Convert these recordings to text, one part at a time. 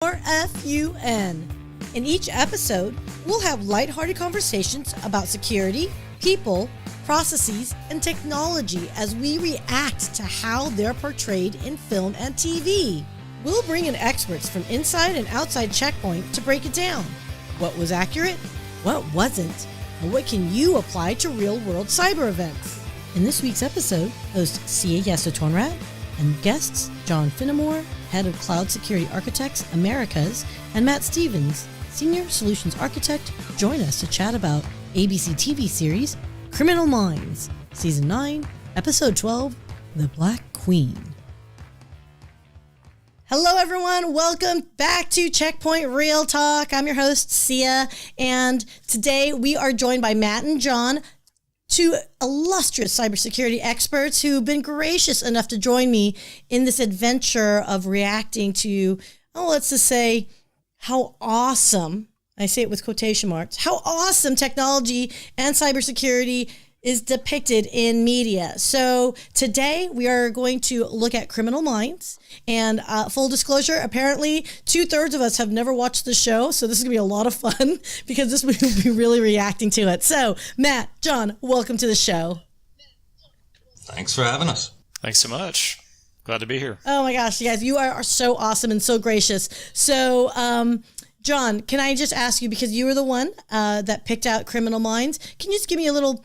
Finnamore, F-U-N. In each episode, we'll have lighthearted conversations about security, people, processes, and technology as we react to how they're portrayed in film and TV. We'll bring in experts from inside and outside Checkpoint to break it down. What was accurate? What wasn't? And what can you apply to real-world cyber events? In this week's episode, host Syya Yasotornrat and guests John Finnamore, Head of Cloud Security Architects Americas, and Matt Stevens, Senior Solutions Architect, join us to chat about ABC TV series Criminal Minds, Season 9, Episode 12, The Black Queen. Hello, everyone. Welcome back to Checkpoint ReelTalk. I'm your host, Syya, and today we are joined by Matt and John, two illustrious cybersecurity experts who've been gracious enough to join me in this adventure of reacting to, let's just say, how awesome, I say it with quotation marks, how awesome technology and cybersecurity is depicted in media. So today we are going to look at Criminal Minds, and full disclosure, apparently 2/3 of us have never watched the show, so this is gonna be a lot of fun because this will be really reacting to it. So Matt, John, welcome to the show. Thanks for having us. Thanks so much. Glad to be here. Oh my gosh, you guys, you are so awesome and so gracious. So John, can I just ask you, because you were the one that picked out Criminal Minds, can you just give me a little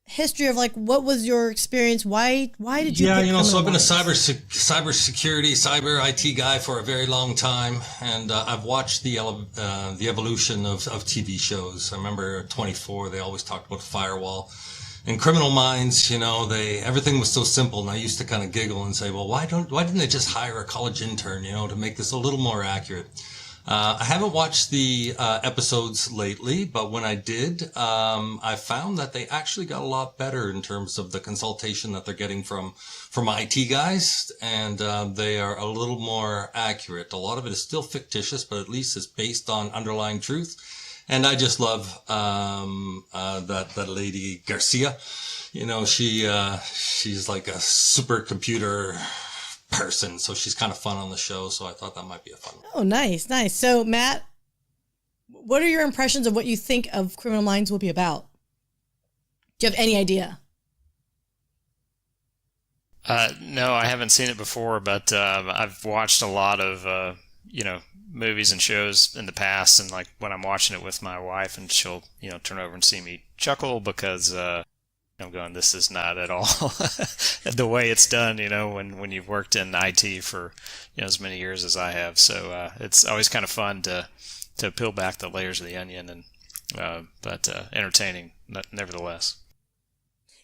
history of like what was your experience? Why did you? Yeah, so I've been a cybersecurity, cyber IT guy for a very long time, and I've watched the evolution of TV shows. I remember 24; they always talked about firewall. In Criminal Minds, everything was so simple, and I used to kind of giggle and say, well, why didn't they just hire a college intern, to make this a little more accurate? I haven't watched the episodes lately, but when I did, I found that they actually got a lot better in terms of the consultation that they're getting from IT guys, and they are a little more accurate. A lot of it is still fictitious, but at least it's based on underlying truth. And I just love that lady Garcia. She's like a supercomputer person, so she's kind of fun on the show, so I thought that might be a fun one. Oh, nice. So Matt, what are your impressions of what you think of Criminal Minds will be about? Do you have any idea? No, I haven't seen it before, but I've watched a lot of movies and shows in the past, and like when I'm watching it with my wife, and she'll turn over and see me chuckle because I'm going, this is not at all the way it's done, when you've worked in IT for, as many years as I have. So it's always kind of fun to peel back the layers of the onion, but entertaining nevertheless.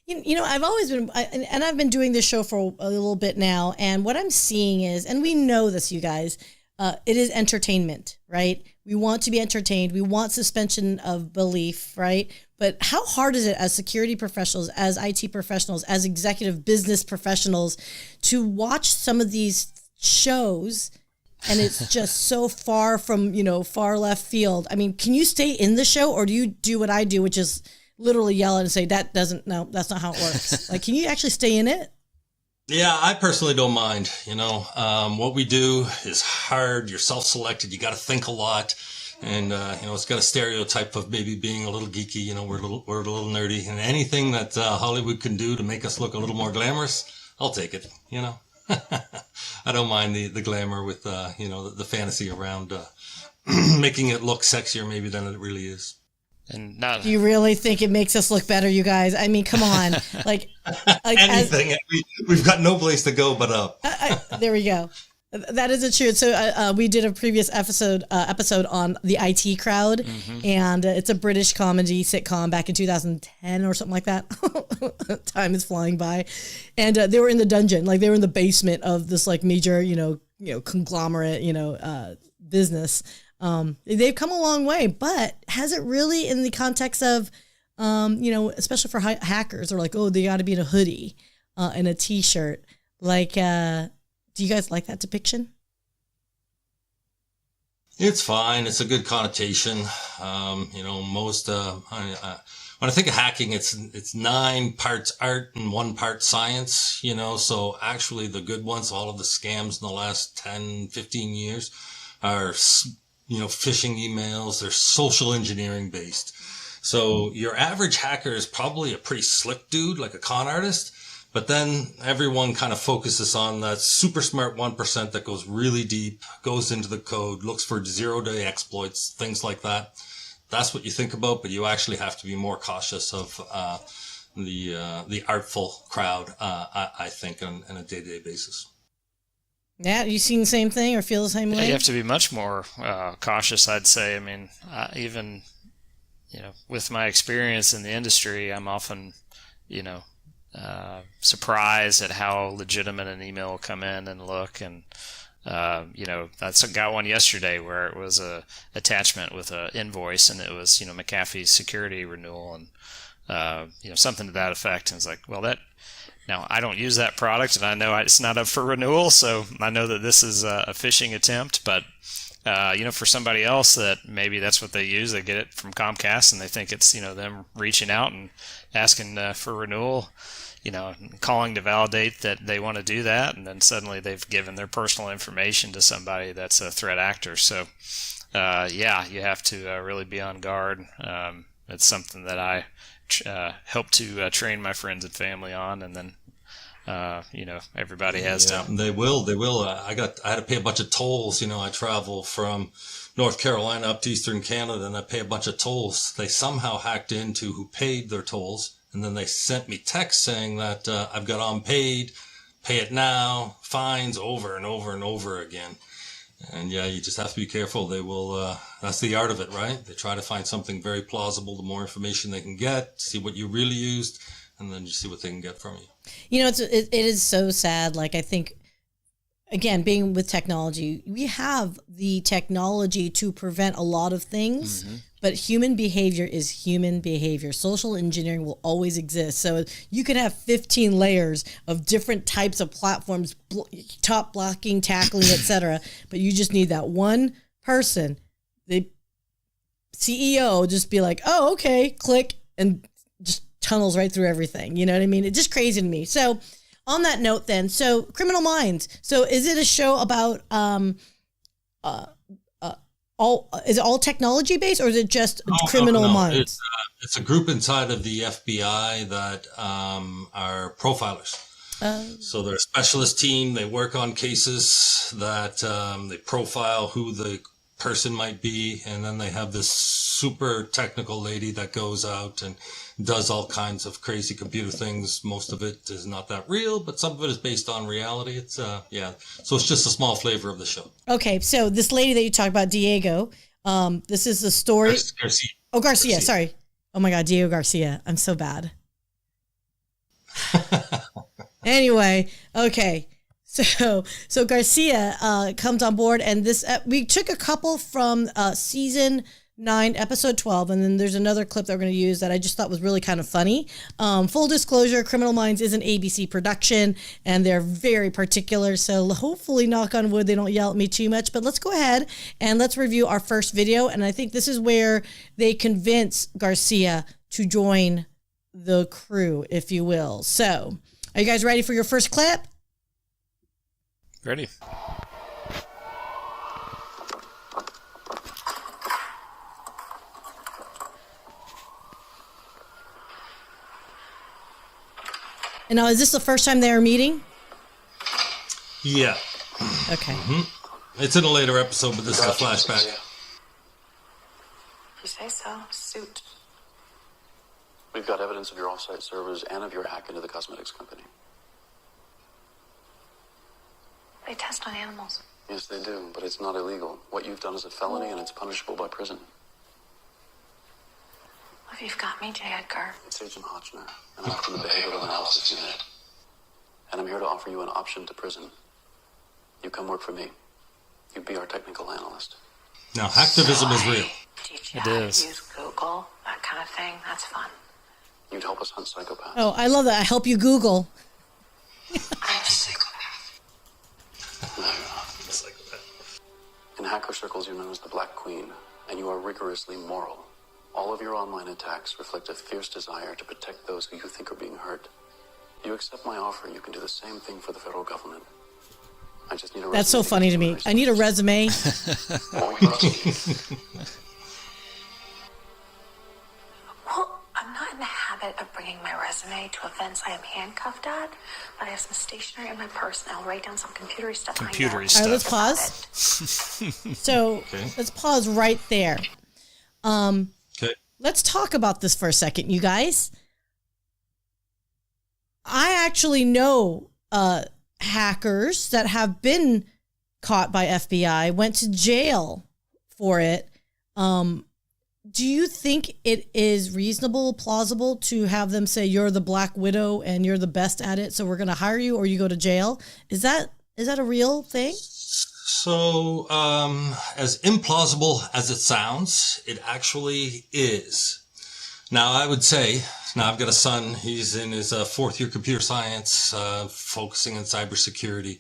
I've always been, and I've been doing this show for a little bit now, and what I'm seeing is, and we know this, you guys, it is entertainment, right? We want to be entertained. We want suspension of belief, right? But how hard is it as security professionals, as IT professionals, as executive business professionals to watch some of these shows, and it's just so far from, far left field? I mean, can you stay in the show, or do you do what I do, which is literally yell and say, that's not how it works? Like, can you actually stay in it? Yeah, I personally don't mind. What we do is hard. You're self-selected. You got to think a lot. And, it's got a stereotype of maybe being a little geeky. We're a little nerdy, and anything that Hollywood can do to make us look a little more glamorous, I'll take it. I don't mind the glamour with, the fantasy around making it look sexier maybe than it really is. And do you really think it makes us look better, you guys? I mean, come on. like anything. We've got no place to go but up. There we go. That is the truth. So we did a previous episode on the IT Crowd, and it's a British comedy sitcom back in 2010 or something like that. Time is flying by, and they were in the dungeon, like they were in the basement of this like major, conglomerate, business. They've come a long way, but has it really, in the context of, especially for hackers, or like, oh, they got to be in a hoodie and a t-shirt, like. Do you guys like that depiction? It's fine. It's a good connotation. Most when I think of hacking, it's 9 parts art and 1 part science. So actually the good ones, all of the scams in the last 10, 15 years, are, phishing emails. They're social engineering based. So your average hacker is probably a pretty slick dude, like a con artist. But then everyone kind of focuses on that super smart 1% that goes really deep, goes into the code, looks for 0-day exploits, things like that. That's what you think about, but you actually have to be more cautious of the artful crowd, I think, on a day-to-day basis. Yeah, you seen the same thing or feel the same way? You have to be much more cautious, I'd say. I mean, even, with my experience in the industry, I'm often, surprised at how legitimate an email will come in and look. And, I got one yesterday where it was a attachment with an invoice, and it was, McAfee's security renewal and, something to that effect. And it's like, well, now I don't use that product, and I know it's not up for renewal, so I know that this is a phishing attempt. But for somebody else that maybe that's what they use, they get it from Comcast, and they think it's them reaching out and asking for renewal, calling to validate that they want to do that, and then suddenly they've given their personal information to somebody that's a threat actor. So you have to really be on guard. It's something that I help to train my friends and family on, and then everybody has to. They will. I had to pay a bunch of tolls. I travel from North Carolina up to Eastern Canada, and I pay a bunch of tolls. They somehow hacked into who paid their tolls, and then they sent me texts saying that I've got unpaid, pay it now, fines over and over and over again. And you just have to be careful. They will, that's the art of it, right? They try to find something very plausible. The more information they can get, see what you really used, and then just see what they can get from you. It is so sad. Like, I think, again, being with technology, we have the technology to prevent a lot of things, but human behavior is human behavior. Social engineering will always exist. So you could have 15 layers of different types of platforms, top blocking, tackling, etc. But you just need that one person, the CEO, just be like, oh, okay, click, and just tunnels right through everything. You know what I mean? It's just crazy to me. So on that note then, so Criminal Minds. So is it a show about is it all technology based, or is it just Criminal Minds? It's a group inside of the FBI that are profilers. So they're a specialist team. They work on cases that they profile who the person might be, and then they have this super technical lady that goes out and does all kinds of crazy computer things. Most of it is not that real, but some of it is based on reality. It's so it's just a small flavor of the show. Okay, so this lady that you talked about, Diego, this is the story. Garcia. Oh, Garcia, sorry. Oh my God, Diego Garcia. I'm so bad. Anyway, okay. So Garcia comes on board, and this we took a couple from season 9, episode 12, and then there's another clip that we're going to use that I just thought was really kind of funny. Full disclosure, Criminal Minds is an ABC production, and they're very particular, so hopefully, knock on wood, they don't yell at me too much. But let's go ahead and let's review our first video, and I think this is where they convince Garcia to join the crew, if you will. So, are you guys ready for your first clip? Ready. And now, is this the first time they are meeting? Yeah. Okay. It's in a later episode, but this is a flashback. If you say so. Suit. We've got evidence of your off-site servers and of your hack into the cosmetics company. They test on animals. Yes, they do, but it's not illegal. What you've done is a felony, and it's punishable by prison. If you've got me, J. Edgar. It's Agent Hotchner, and I'm from the Behavioral Analysis Unit. And I'm here to offer you an option to prison. You come work for me. You be our technical analyst. Now, hacktivism is real. Teach you It how is. to use Google, that kind of thing. That's fun. You'd help us hunt psychopaths. Oh, I love that. I help you Google. I'm a psychopath. In hacker circles, you're known as the Black Queen, and you are rigorously moral. All of your online attacks reflect a fierce desire to protect those who you think are being hurt. You accept my offer, you can do the same thing for the federal government. I just need a That's so resume funny to get me. you I need a resume. Won't we prosecute? Well, I'm not in the habit of bringing my resume to events I am handcuffed at, but I have some stationery in my purse, and I'll write down some computery stuff. Computery All right, let's stuff. pause. So let's pause right there. Okay. Let's talk about this for a second, you guys. I actually know hackers that have been caught by FBI, went to jail for it. Do you think it is reasonable, plausible to have them say you're the Black Widow and you're the best at it, so we're going to hire you or you go to jail? Is that a real thing? So, as implausible as it sounds, it actually is. Now, I would say, I've got a son. He's in his fourth year computer science, focusing on cybersecurity.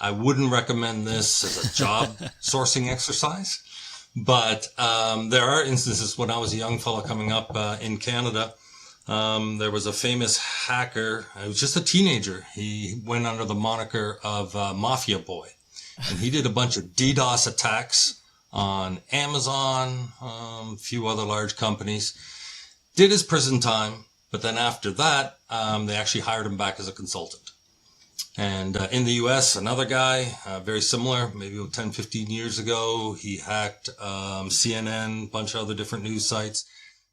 I wouldn't recommend this as a job sourcing exercise, but there are instances. When I was a young fellow coming up in Canada, there was a famous hacker. He was just a teenager. He went under the moniker of Mafia Boy, and he did a bunch of DDoS attacks on Amazon, a few other large companies. Did his prison time, but then after that, they actually hired him back as a consultant. And in the U.S., another guy, very similar, maybe 10, 15 years ago, he hacked CNN, a bunch of other different news sites.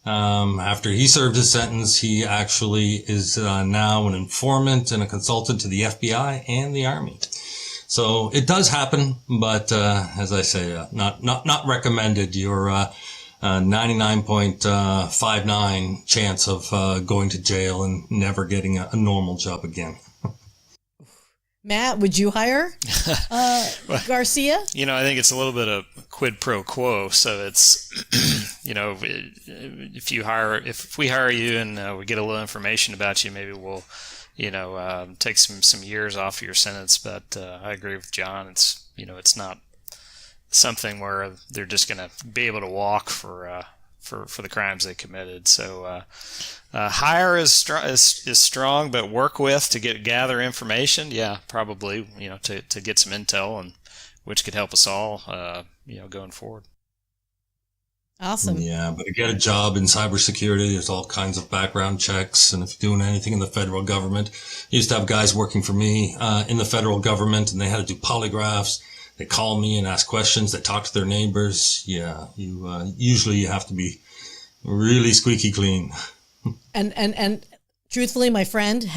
After he served his sentence, he actually is now an informant and a consultant to the FBI and the Army. So it does happen, but as I say, not recommended. You're 99.59 chance of going to jail and never getting a normal job again. Matt, would you hire Garcia? I think it's a little bit of quid pro quo. So it's, if we hire you and we get a little information about you, maybe we'll, take some years off your sentence. But I agree with John. It's, it's not something where they're just going to be able to walk for the crimes they committed. So hire is strong, but work with to gather information. Yeah, probably, to get some intel, and which could help us all, going forward. Awesome. Yeah, but to get a job in cybersecurity, there's all kinds of background checks. And if you're doing anything in the federal government, I used to have guys working for me in the federal government, and they had to do polygraphs. They call me and ask questions. They talk to their neighbors. Yeah, usually you have to be really squeaky clean. And truthfully, my friend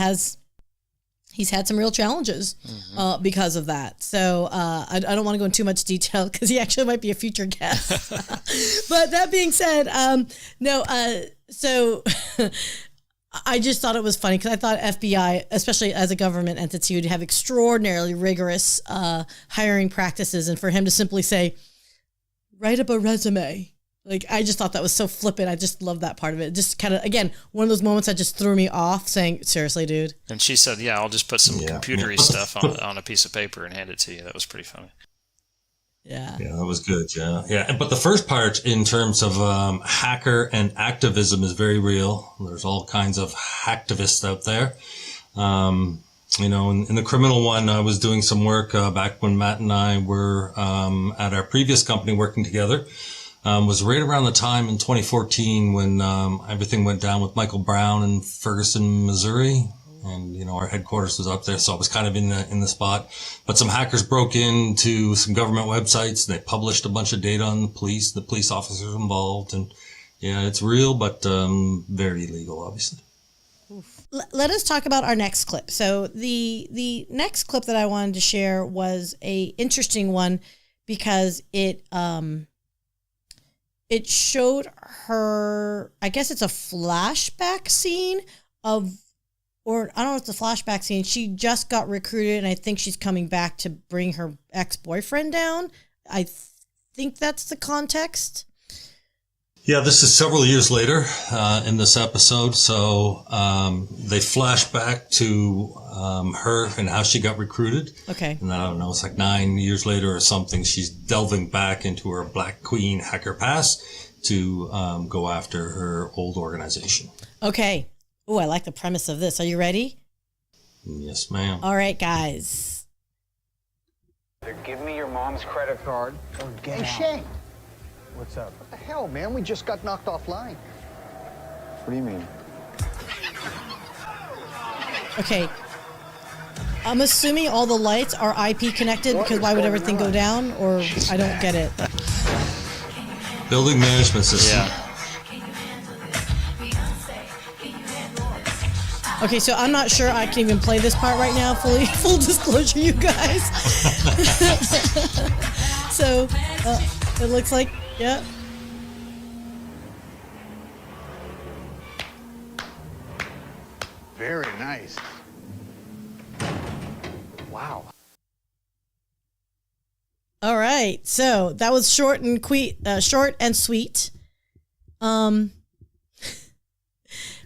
he's had some real challenges because of that. So I don't want to go into too much detail because he actually might be a future guest. But that being said, so I just thought it was funny because I thought FBI, especially as a government entity, would have extraordinarily rigorous hiring practices. And for him to simply say, write up a resume. Like, I just thought that was so flippant. I just love that part of it. Just kind of, again, one of those moments that just threw me off saying, seriously, dude. And she said, yeah, I'll just put some computery stuff on a piece of paper and hand it to you. That was pretty funny. Yeah. Yeah, that was good. Yeah. But the first part in terms of hacker and activism is very real. There's all kinds of hacktivists out there. In the criminal one, I was doing some work back when Matt and I were at our previous company working together. Was right around the time in 2014 when everything went down with Michael Brown in Ferguson, Missouri. And, our headquarters was up there. So I was kind of in the spot. But some hackers broke into some government websites. And they published a bunch of data on the police officers involved. And yeah, it's real, but very illegal, obviously. Let us talk about our next clip. So the next clip that I wanted to share was a interesting one because it showed her, I guess it's a flashback scene or I don't know if it's a flashback scene. She just got recruited and I think she's coming back to bring her ex-boyfriend down. I think that's the context. Yeah, this is several years later in this episode. So they flash back to her and how she got recruited. Okay. And I don't know, it's like 9 years later or something. She's delving back into her Black Queen hacker past to go after her old organization. Okay. Oh, I like the premise of this. Are you ready? Yes, ma'am. All right, guys. Give me your mom's credit card or get out. Hey, Shane. What's up? What the hell, man? We just got knocked offline. What do you mean? Okay. I'm assuming all the lights are IP connected because why would everything go down? Or I don't get it. Building management system. Yeah. Okay, so I'm not sure I can even play this part right now. Full disclosure, you guys. So it looks like, yeah. Very nice. Wow. All right, so that was short and sweet.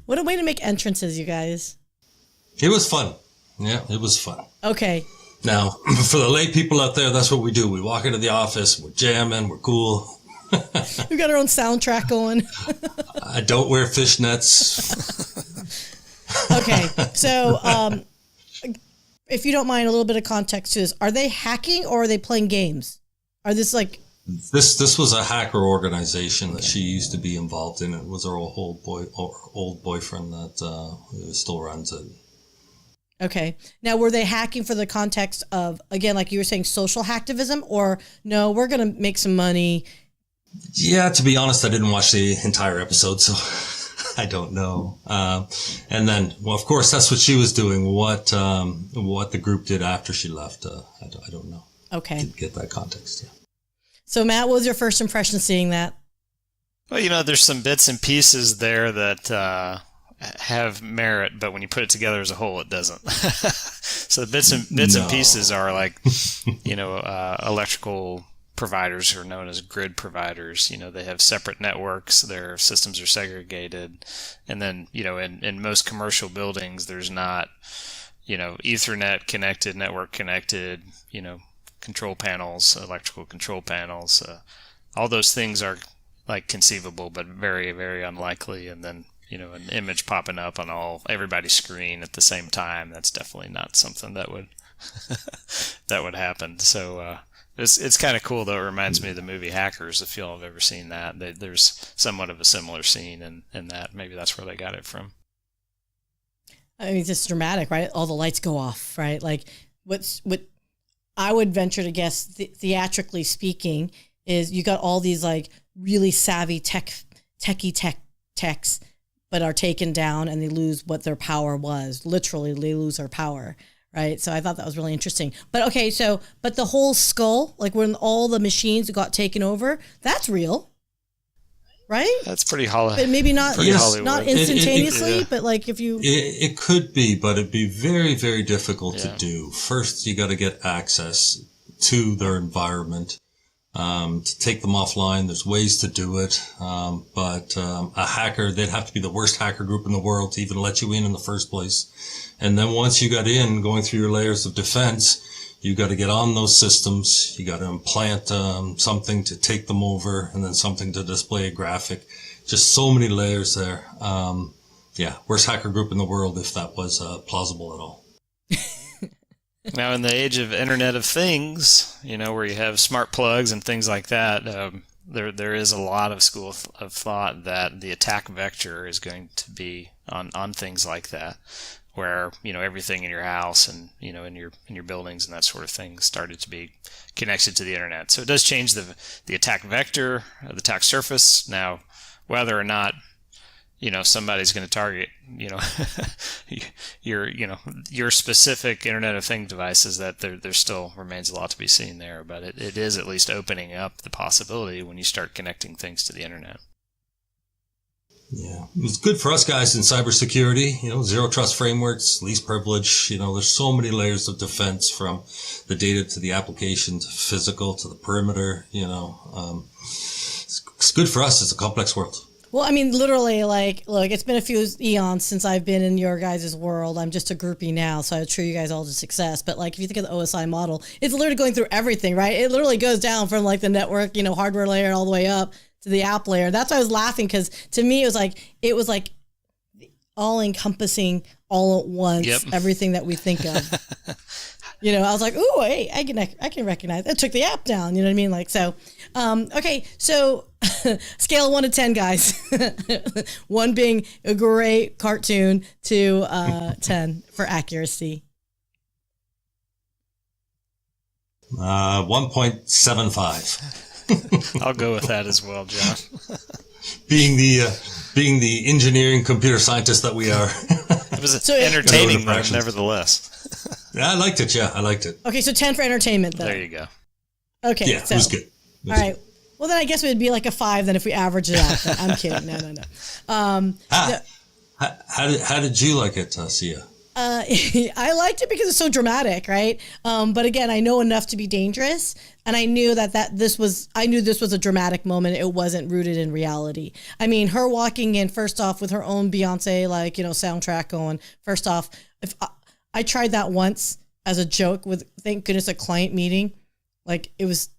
What a way to make entrances, you guys. It was fun. Yeah, it was fun. Okay. Now, for the lay people out there, that's what we do. We walk into the office, we're jamming, we're cool. We got our own soundtrack going. I don't wear fishnets. Okay, so if you don't mind a little bit of context to this, are they hacking or are they playing games? Are this like... This was a hacker organization that she used to be involved in. It was her old boyfriend that still runs it. Okay. Now, were they hacking for the context of, again, like you were saying, social hacktivism, or no, we're going to make some money? Yeah, to be honest, I didn't watch the entire episode, so I don't know. And then, well, of course, that's what she was doing. What the group did after she left, I don't know. Okay. Didn't get that context, yeah. So, Matt, what was your first impression seeing that? Well, there's some bits and pieces there that have merit, but when you put it together as a whole, it doesn't. So the bits and pieces are like, electrical providers who are known as grid providers. They have separate networks. Their systems are segregated. And then, in most commercial buildings, there's not, Ethernet connected, network connected, control panels, electrical control panels. All those things are like conceivable, but very, very unlikely. And then, an image popping up on everybody's screen at the same time. That's definitely not something that would, that would happen. So, it's kind of cool, though. It reminds me of the movie Hackers, if y'all have ever seen that. There's somewhat of a similar scene in that. Maybe that's where they got it from. I mean, it's just dramatic, right? All the lights go off, right? Like, what I would venture to guess, theatrically speaking, is you got all these like really savvy techs, but are taken down and they lose what their power was. Literally, they lose their power, right? So I thought that was really interesting. But okay, but the whole skull, like when all the machines got taken over, that's real, right? That's pretty Hollywood. But maybe not, Hollywood. not instantaneously, Yeah. but like if you... It could be, but it'd be very, very difficult to do. First, you got to get access to their environment. To take them offline, there's ways to do it. But a hacker, they'd have to be the worst hacker group in the world to even let you in the first place. And then once you got in, going through your layers of defense, you got to get on those systems. You got to implant something to take them over, and then something to display a graphic. Just so many layers there. Worst hacker group in the world, if that was plausible at all. Now, in the age of Internet of Things, where you have smart plugs and things like that, there is a lot of school of thought that the attack vector is going to be on things like that, where everything in your house and in your buildings and that sort of thing started to be connected to the internet. So it does change the attack vector, the attack surface. Now, whether or not somebody's going to target your specific Internet of Things devices, that there still remains a lot to be seen there. But it is at least opening up the possibility when you start connecting things to the internet. Yeah, it was good for us guys in cybersecurity, zero trust frameworks, least privilege, there's so many layers of defense, from the data to the application to physical to the perimeter, it's good for us. It's a complex world. Well, I mean, literally, like, look, it's been a few eons since I've been in your guys' world. I'm just a groupie now, so I would cheer you guys all to success. But, like, if you think of the OSI model, it's literally going through everything, right? It literally goes down from, like, the network, hardware layer all the way up to the app layer. That's why I was laughing, because to me, it was like all-encompassing, all at once, everything that we think of. You know, I was like, ooh, hey, I can recognize. I took the app down. You know what I mean? Like, so, okay. So scale of 1 to 10, guys. 1 being a great cartoon to 10 for accuracy. 1.75. I'll go with that as well, John. being the engineering computer scientist that we are. It was So entertaining, though, fractions. nevertheless. I liked it. Yeah, I liked it. Okay, so 10 for entertainment, though. There you go. Okay, Yeah, so, it was good. All right. Well, then I guess it would be like a 5 then if we average it out. I'm kidding. No. How did you like it, Syya? I liked it because it's so dramatic, right? But again, I know enough to be dangerous, and I knew this was a dramatic moment. It wasn't rooted in reality. I mean, her walking in first off with her own Beyonce soundtrack going. First off, if I tried that once as a joke with, thank goodness, a client meeting, like it was.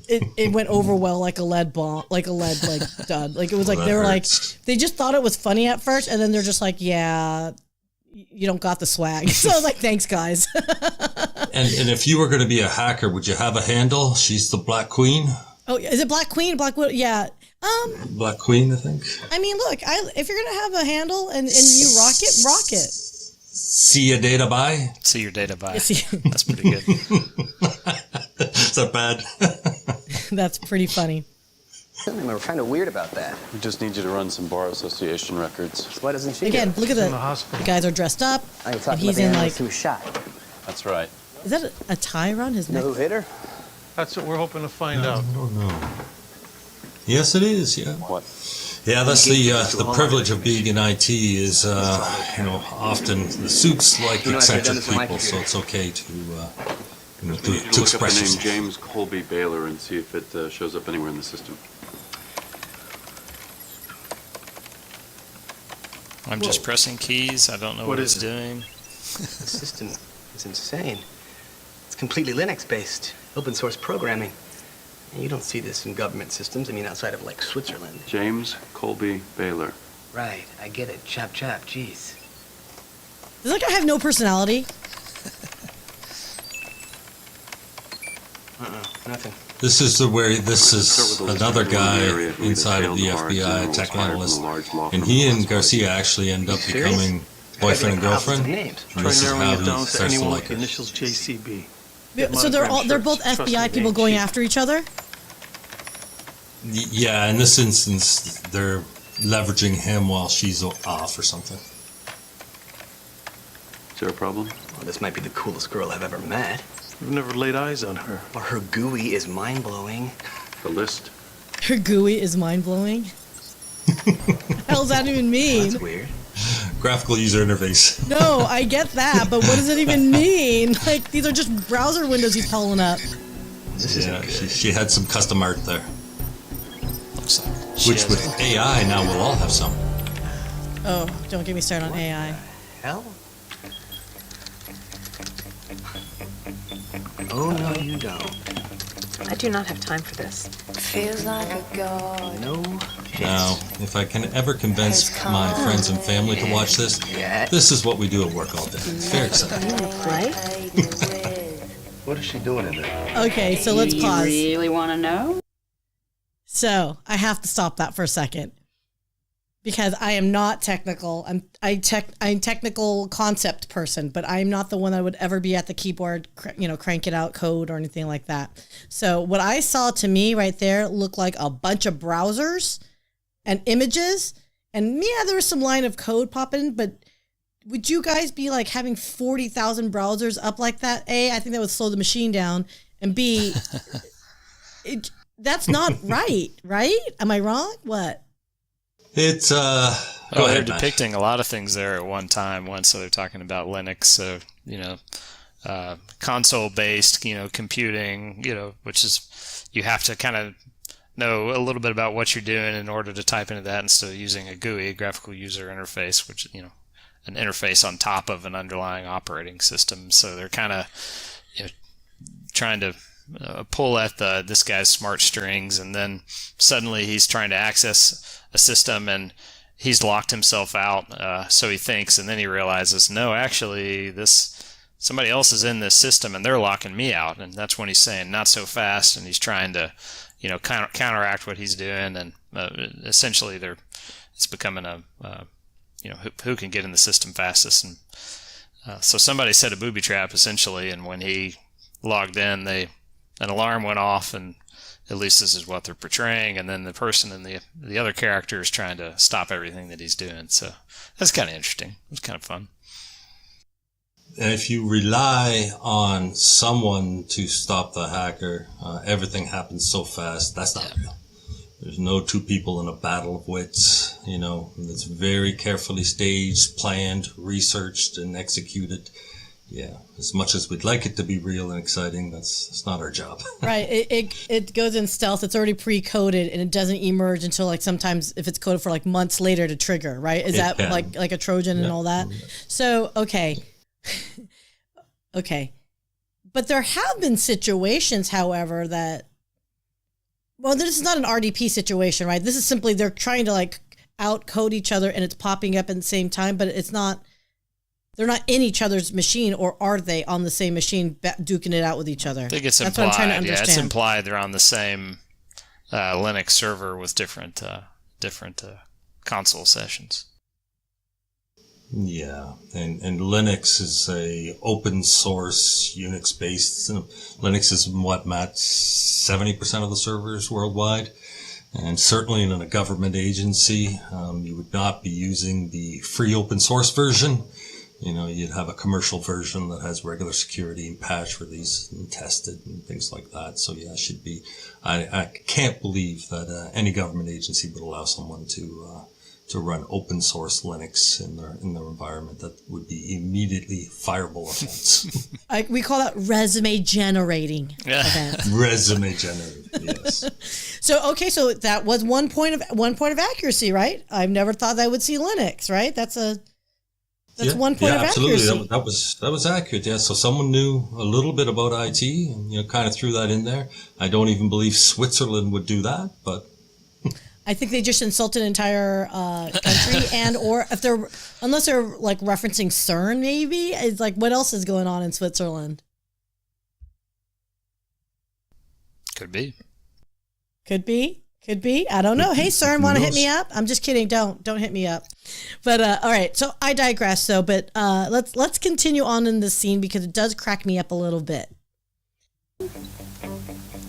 It went over well like a lead bomb, like a lead dud. Like it was like they were like they just thought it was funny at first, and then they're just like, yeah, you don't got the swag. So I was like, thanks, guys. And if you were going to be a hacker, would you have a handle? She's the Black Queen. Oh, is it Black Queen? Black Widow? Yeah. Black Queen, I think. I mean, look, if you're gonna have a handle and you rock it. See your data buy. See your data buy. That's pretty good. Is that bad? That's pretty funny. We're kind of weird about that. We just need you to run some bar association records. So why doesn't she? Again, look at the guys are dressed up. I was And talking he's about in the like, analyst who was shot. That's right. is that a tie around his Know neck? who hit her? That's what we're hoping to find out. I don't know. Yes, it is. Yeah. What? Yeah, that's the privilege of being in IT is often the suits like eccentric people, so it's okay to to Look up express the name yourself. James Colby Baylor and see if it shows up anywhere in the system. I'm just pressing keys. I don't know what it's doing. The system is insane. It's completely Linux-based, open source programming. And you don't see this in government systems. I mean, outside of like Switzerland. James Colby Baylor. Right, I get it. Chap, jeez. Does that guy have no personality? Nothing. This is another guy inside of the FBI, a tech analyst, and he and Garcia actually end up becoming boyfriend and girlfriend. And this is how he starts to like her. Initials JCB. So they're both FBI people going after each other? Yeah, in this instance, they're leveraging him while she's off or something. Is there a problem? Well, this might be the coolest girl I've ever met. We've never laid eyes on her. Well, her GUI is mind-blowing. The list? Her GUI is mind-blowing. What the hell does that even mean? That's weird. Graphical user interface. No, I get that, but what does it even mean? Like, these are just browser windows he's pulling up. This isn't good. She had some custom art there. Looks like Which with AI now we'll all have some. Oh, don't get me started on AI. Hell? Oh, no, you don't. I do not have time for this. Feels like a god. No. Now, if I can ever convince my friends and family to watch this, this is what we do at work all day. It's very exciting. Play? What is she doing in there? Okay, so let's pause. You really want to know? So I have to stop that for a second because I am not technical. I'm technical concept person, but I'm not the one that would ever be at the keyboard, crank it out code or anything like that. So what I saw to me right there looked like a bunch of browsers and images, and yeah, there was some line of code popping, but would you guys be like having 40,000 browsers up like that? A, I think that would slow the machine down, and B, that's not right? Am I wrong? What? It's they're depicting a lot of things there at one time. So they're talking about Linux, so console-based, computing, which is you have to kind of know a little bit about what you're doing in order to type into that instead of using a GUI, a graphical user interface, which an interface on top of an underlying operating system. So they're kind of trying to pull at this guy's smart strings, and then suddenly he's trying to access a system and he's locked himself out, so he thinks, and then he realizes, no, actually this somebody else is in this system and they're locking me out. And that's when he's saying, not so fast. And he's trying to, counteract what he's doing. And essentially it's becoming who can get in the system fastest. And so somebody set a booby trap essentially. And when he logged in, an alarm went off, and at least this is what they're portraying. And then the person in the other character is trying to stop everything that he's doing. So that's kind of interesting. It was kind of fun. And if you rely on someone to stop the hacker, everything happens so fast. That's not real. There's no two people in a battle of wits. It's very carefully staged, planned, researched, and executed. Yeah, as much as we'd like it to be real and exciting, that's not our job. Right. It goes in stealth. It's already pre-coded, and it doesn't emerge until like sometimes if it's coded for like months later to trigger. Right? Is that like a Trojan and all that? So okay. Okay. But there have been situations, however, that, well, this is not an RDP situation, right? This is simply they're trying to like out code each other and it's popping up at the same time, but it's not, they're not in each other's machine, or are they on the same machine duking it out with each other? I think it's implied. That's what I'm trying to understand. Yeah, it's implied they're on the same Linux server with different console sessions. Yeah, and Linux is a open source Unix based. Linux is what, Matt, 70% of the servers worldwide, and certainly in a government agency, you would not be using the free open source version. You'd have a commercial version that has regular security and patch release and tested and things like that. So yeah, it should be. I can't believe that any government agency would allow someone to run open source Linux in their environment. That would be immediately fireable offense. We call that resume generating event. Resume generating, yes. So that was one point of accuracy, right? I've never thought that I would see Linux, right? That's one point of accuracy. Absolutely. That was accurate. Yeah. So someone knew a little bit about IT and kind of threw that in there. I don't even believe Switzerland would do that, but I think they just insulted an entire country, or unless they're like referencing CERN, maybe it's like, what else is going on in Switzerland? Could be. I don't know. Hey, CERN, want to hit me up? I'm just kidding. Don't hit me up. But all right. So I digress. Though, but let's continue on in this scene because it does crack me up a little bit.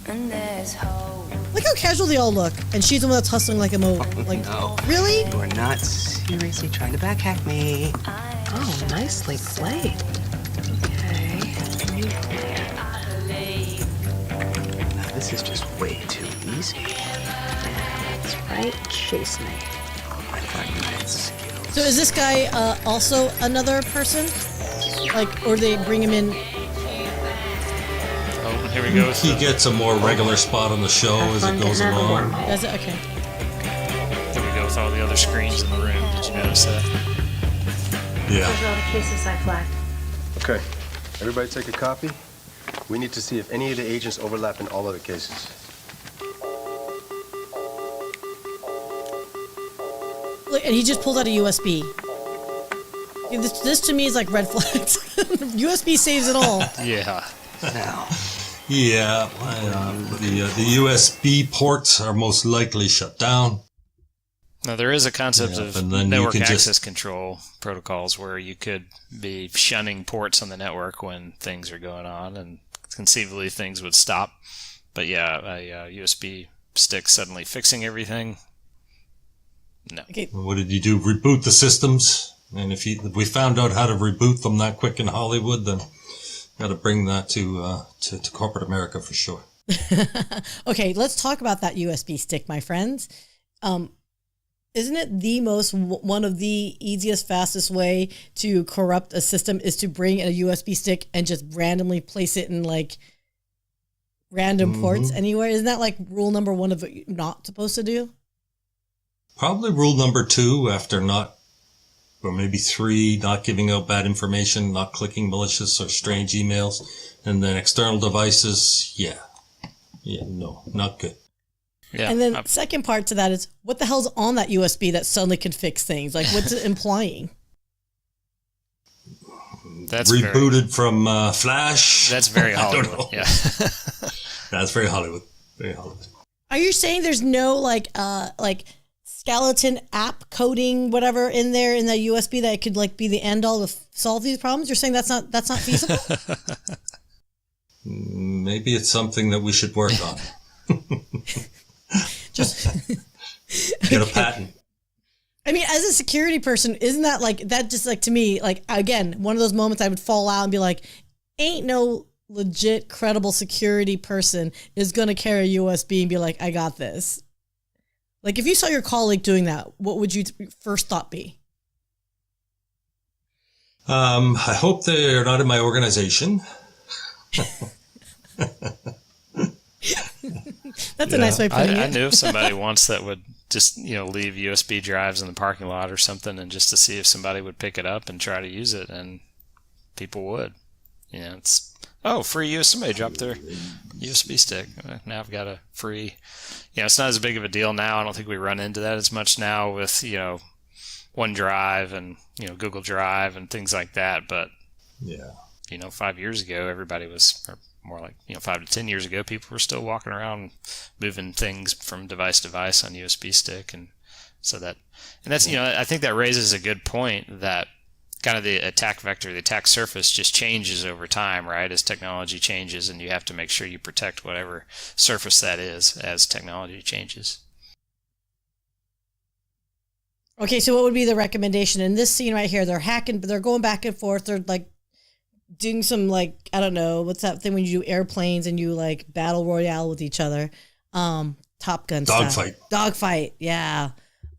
And there's hope. Look how casual they all look, and she's the one that's hustling like a like. No. Really? You are not seriously trying to backhack me. Oh, nicely played. Okay. Now, this is just way too easy. That's right. Chase me. My 5 minutes skills. So is this guy also another person? Like, or they bring him in? Oh, here we go. He gets a more regular spot on the show as it goes along. Does it? Okay. Here we go with all the other screens in the room. Did you notice that? Yeah. Those are all the cases I flagged. Okay. Everybody take a copy. We need to see if any of the agents overlap in all other cases. Look, and he just pulled out a USB. This to me is like red flags. USB saves it all. Yeah. Now. Yeah, the USB ports are most likely shut down. Now, there is a concept of network access control protocols where you could be shunning ports on the network when things are going on, and conceivably things would stop. But yeah, a USB stick suddenly fixing everything, no. Okay. What did you do? Reboot the systems? And if we found out how to reboot them that quick in Hollywood, then got to bring that to corporate America for sure. Okay, let's talk about that USB stick, my friends. Isn't it one of the easiest, fastest way to corrupt a system is to bring a USB stick and just randomly place it in like random ports anywhere? Isn't that like rule number 1 of what you're not supposed to do? Probably rule number 2 after or maybe 3, not giving out bad information, not clicking malicious or strange emails, and then external devices. Yeah, no, not good. Yeah. And then second part to that is, what the hell's on that USB that suddenly can fix things? Like, what's it implying? That's rebooted from Flash. That's very I don't Hollywood. know. Yeah. That's very Hollywood. Very Hollywood. Are you saying there's no like skeleton app coding whatever in there in the USB that could like be the end all to solve these problems? You're saying that's not feasible? Maybe it's something that we should work on. Just get a patent. I mean, as a security person, isn't that like that? Just like to me, like again, one of those moments I would fall out and be like, "Ain't no legit, credible security person is going to carry a USB and be like, I got this." Like, if you saw your colleague doing that, what would your first thought be? I hope they're not in my organization. That's a nice way of putting it. I knew of somebody once that would just, leave USB drives in the parking lot or something, and just to see if somebody would pick it up and try to use it, and people would. It's free somebody dropped their USB stick. Now I've got a free. It's not as big of a deal now. I don't think we run into that as much now with OneDrive and Google Drive and things like that. But 5 years ago, everybody was, or more like 5 to 10 years ago, people were still walking around moving things from device to device on USB stick, and so that's I think that raises a good point that kind of the attack vector, the attack surface just changes over time, right? As technology changes, and you have to make sure you protect whatever surface that is as technology changes. Okay, so what would be the recommendation in this scene right here? They're hacking, but they're going back and forth. They're like doing some like, I don't know, what's that thing when you do airplanes and you like battle royale with each other? Top Gun Dogfight. Dogfight, yeah.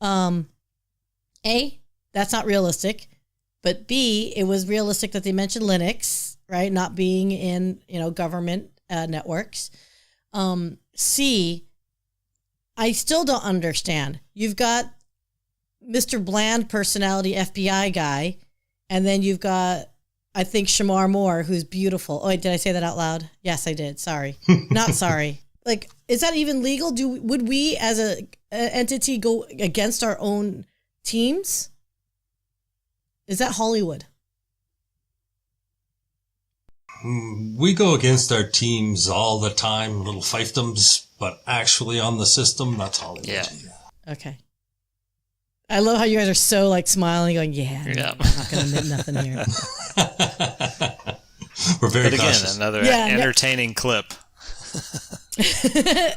A, that's not realistic. But B, it was realistic that they mentioned Linux, right? Not being in, government networks. C, I still don't understand. You've got Mr. Bland personality FBI guy, and then you've got, I think, Shamar Moore, who's beautiful. Oh, wait, did I say that out loud? Yes, I did. Sorry. Not sorry. Like, is that even legal? Would we as a entity go against our own teams? Is that Hollywood? We go against our teams all the time, little fiefdoms, but actually on the system, that's Hollywood. Yeah. Okay. I love how you guys are so like smiling, going, "Yeah, I'm not going to admit nothing here." We're very but again, cautious. another entertaining clip.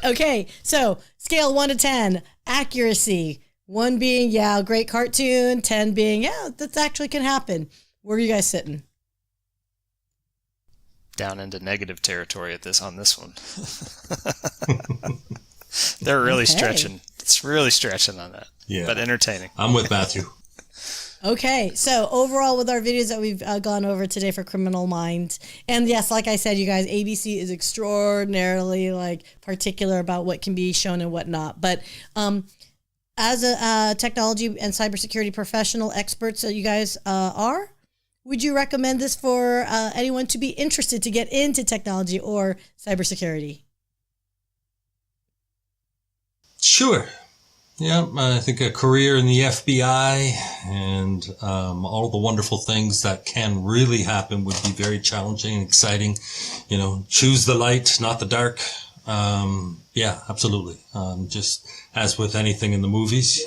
Okay, so scale 1 to 10, accuracy. 1 being, great cartoon. 10 being, that actually can happen. Where are you guys sitting? Down into negative territory on this one. They're really stretching. It's really stretching on that. Yeah. But entertaining. I'm with Matthew. Okay, so overall with our videos that we've gone over today for Criminal Minds, and yes, like I said, you guys, ABC is extraordinarily particular about what can be shown and what not. But as a technology and cybersecurity professional experts that you guys are, would you recommend this for anyone to be interested to get into technology or cybersecurity? Sure. Yeah, I think a career in the FBI and all the wonderful things that can really happen would be very challenging and exciting. Choose the light, not the dark. Yeah, absolutely. Just as with anything in the movies,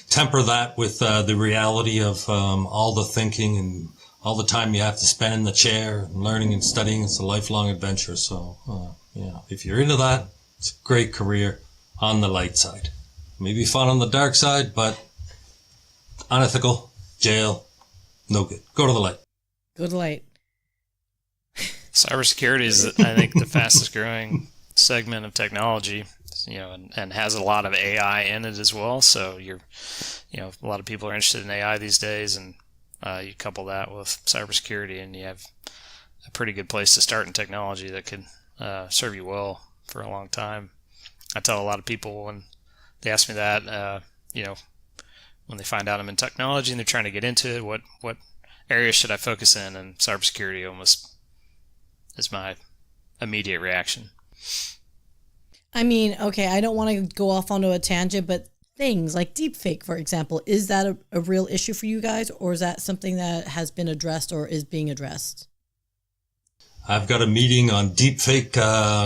temper that with the reality of all the thinking and all the time you have to spend in the chair and learning and studying. It's a lifelong adventure. So, if you're into that, it's a great career on the light side. Maybe fun on the dark side, but unethical, jail, no good. Go to the light. Go to the light. Cybersecurity is, I think, the fastest growing segment of technology, and has a lot of AI in it as well. So a lot of people are interested in AI these days, and you couple that with cybersecurity, and you have a pretty good place to start in technology that could serve you well for a long time. I tell a lot of people when they ask me that, when they find out I'm in technology and they're trying to get into it, what area should I focus in? And cybersecurity almost is my immediate reaction. I mean, okay, I don't want to go off onto a tangent, but things like deepfake, for example. Is that a real issue for you guys, or is that something that has been addressed or is being addressed? I've got a meeting on deepfake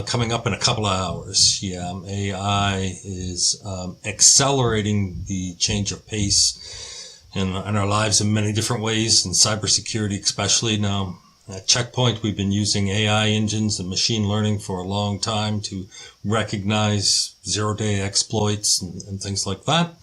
coming up in a couple of hours. Yeah, AI is accelerating the change of pace in our lives in many different ways, and cybersecurity especially. Now, at Checkpoint, we've been using AI engines and machine learning for a long time to recognize zero-day exploits and things like that.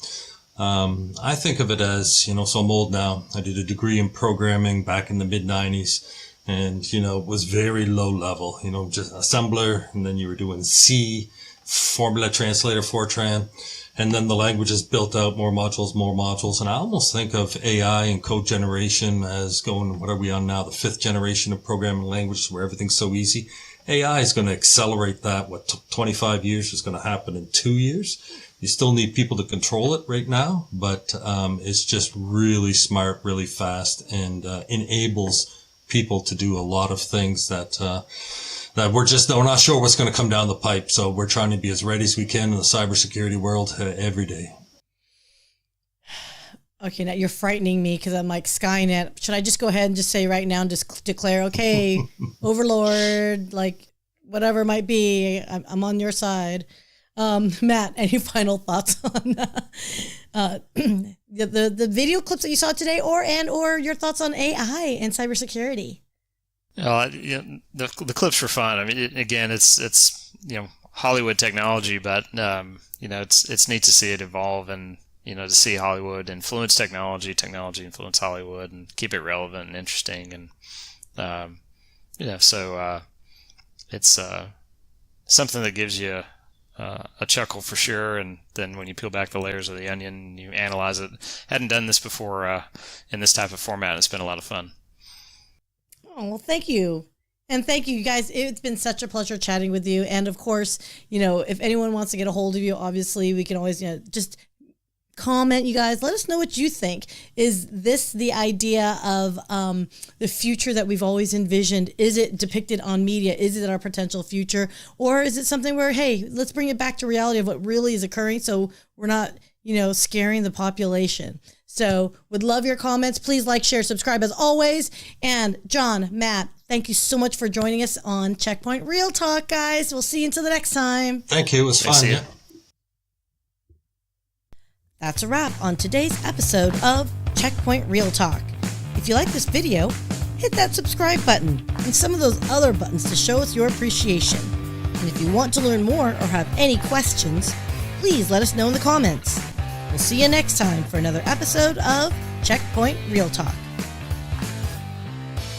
I think of it as, so I'm old now. I did a degree in programming back in the mid-90s. And, it was very low level, just assembler. And then you were doing C, formula translator, Fortran. And then the language is built out, more modules. And I almost think of AI and code generation as going, what are we on now? The 5th generation of programming languages where everything's so easy. AI is going to accelerate that. What took 25 years is going to happen in 2 years. You still need people to control it right now, but it's just really smart, really fast, and enables people to do a lot of things that we're not sure what's going to come down the pipe. So we're trying to be as ready as we can in the cybersecurity world every day. Okay, now you're frightening me because I'm like, Skynet. Should I just go ahead and just say right now and just declare, okay, Overlord, like whatever it might be, I'm on your side. Matt, any final thoughts on the video clips that you saw today, or your thoughts on AI and cybersecurity? The clips were fun. I mean, again, it's Hollywood technology, but it's neat to see it evolve, and to see Hollywood influence technology influence Hollywood, and keep it relevant and interesting, and so it's something that gives you a chuckle for sure. And then when you peel back the layers of the onion and you analyze it, hadn't done this before in this type of format. It's been a lot of fun. Oh, well, thank you. And thank you guys. It's been such a pleasure chatting with you. And of course, if anyone wants to get a hold of you, obviously we can always, just comment, you guys. Let us know what you think. Is this the idea of the future that we've always envisioned? Is it depicted on media? Is it our potential future? Or is it something where, hey, let's bring it back to reality of what really is occurring, so we're not, scaring the population? So would love your comments. Please like, share, subscribe as always. And John, Matt, thank you so much for joining us on Checkpoint Real Talk, guys. We'll see you until the next time. Thank you. It was fun. Yeah. That's a wrap on today's episode of Checkpoint Real Talk. If you like this video, hit that subscribe button and some of those other buttons to show us your appreciation. And if you want to learn more or have any questions, please let us know in the comments. We'll see you next time for another episode of Checkpoint Real Talk.